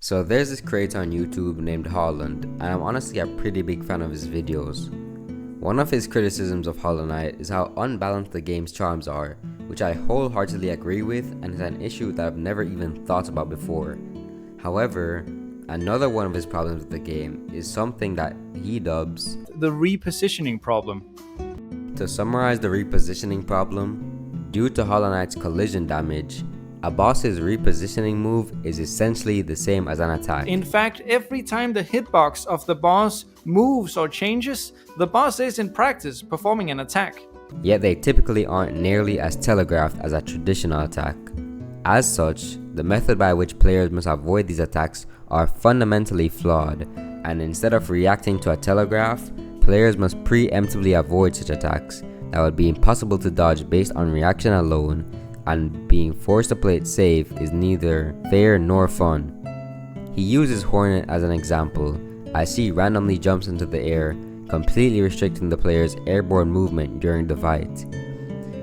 So there's this creator on YouTube named Holland, and I'm honestly a pretty big fan of his videos. One of his criticisms of Hollow Knight is how unbalanced the game's charms are, which I wholeheartedly agree with and is an issue that I've never even thought about before. However, another one of his problems with the game is something that he dubs the repositioning problem. To summarize the repositioning problem, due to Hollow Knight's collision damage, a boss's repositioning move is essentially the same as an attack. In fact, every time the hitbox of the boss moves or changes, the boss is in practice performing an attack. Yet they typically aren't nearly as telegraphed as a traditional attack. As such, the method by which players must avoid these attacks are fundamentally flawed, and instead of reacting to a telegraph, players must preemptively avoid such attacks that would be impossible to dodge based on reaction alone, and being forced to play it safe is neither fair nor fun. He uses Hornet as an example, as he randomly jumps into the air, completely restricting the player's airborne movement during the fight.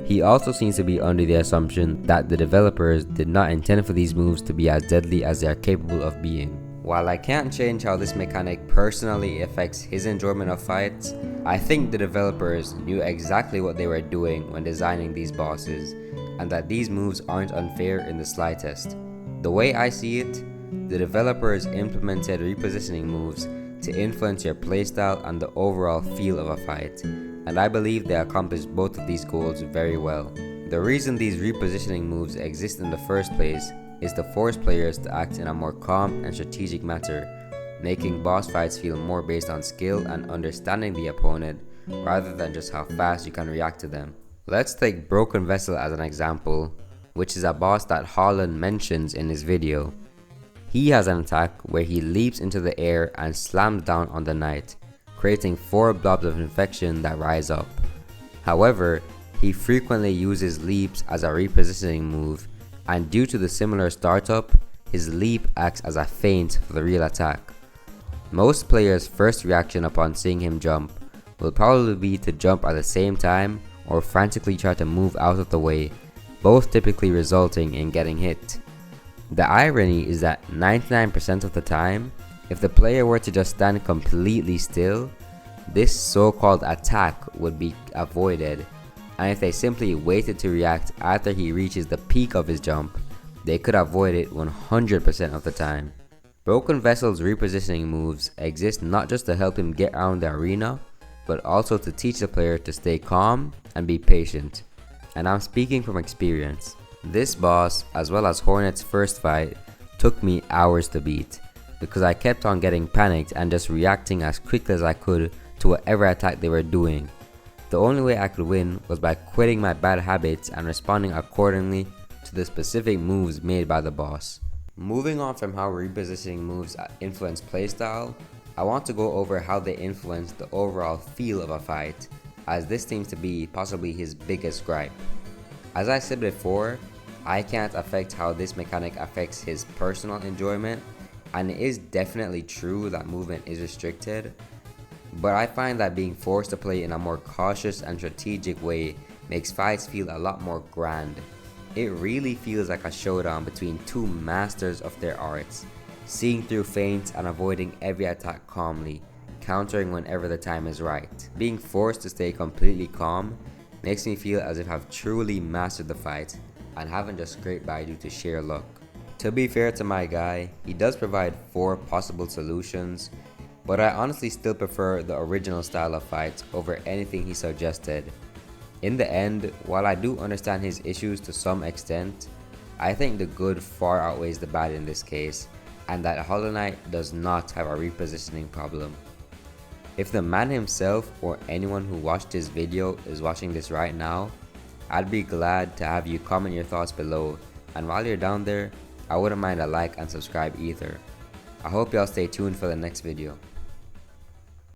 He also seems to be under the assumption that the developers did not intend for these moves to be as deadly as they are capable of being. While I can't change how this mechanic personally affects his enjoyment of fights, I think the developers knew exactly what they were doing when designing these bosses, and that these moves aren't unfair in the slightest. The way I see it, the developers implemented repositioning moves to influence your playstyle and the overall feel of a fight, and I believe they accomplished both of these goals very well. The reason these repositioning moves exist in the first place is to force players to act in a more calm and strategic manner, making boss fights feel more based on skill and understanding the opponent rather than just how fast you can react to them. Let's take Broken Vessel as an example, which is a boss that Holland mentions in his video. He has an attack where he leaps into the air and slams down on the knight, creating 4 blobs of infection that rise up. However, he frequently uses leaps as a repositioning move, and due to the similar startup, his leap acts as a feint for the real attack. Most players' first reaction upon seeing him jump will probably be to jump at the same time or frantically try to move out of the way, both typically resulting in getting hit. The irony is that 99% of the time, if the player were to just stand completely still, this so-called attack would be avoided, and if they simply waited to react after he reaches the peak of his jump, they could avoid it 100% of the time. Broken Vessel's repositioning moves exist not just to help him get around the arena, but also to teach the player to stay calm and be patient, and I'm speaking from experience. This boss, as well as Hornet's first fight, took me hours to beat, because I kept on getting panicked and just reacting as quickly as I could to whatever attack they were doing. The only way I could win was by quitting my bad habits and responding accordingly to the specific moves made by the boss. Moving on from how repositioning moves influence playstyle, I want to go over how they influence the overall feel of a fight, as this seems to be possibly his biggest gripe. As I said before, I can't affect how this mechanic affects his personal enjoyment, and it is definitely true that movement is restricted, but I find that being forced to play in a more cautious and strategic way makes fights feel a lot more grand. It really feels like a showdown between two masters of their arts, seeing through feints and avoiding every attack calmly, countering whenever the time is right. Being forced to stay completely calm makes me feel as if I've truly mastered the fight and haven't just scraped by due to sheer luck. To be fair to my guy, he does provide 4 possible solutions, but I honestly still prefer the original style of fights over anything he suggested. In the end, while I do understand his issues to some extent, I think the good far outweighs the bad in this case, and that Hollow Knight does not have a repositioning problem. If the man himself or anyone who watched his video is watching this right now, I'd be glad to have you comment your thoughts below, and while you're down there, I wouldn't mind a like and subscribe either. I hope y'all stay tuned for the next video.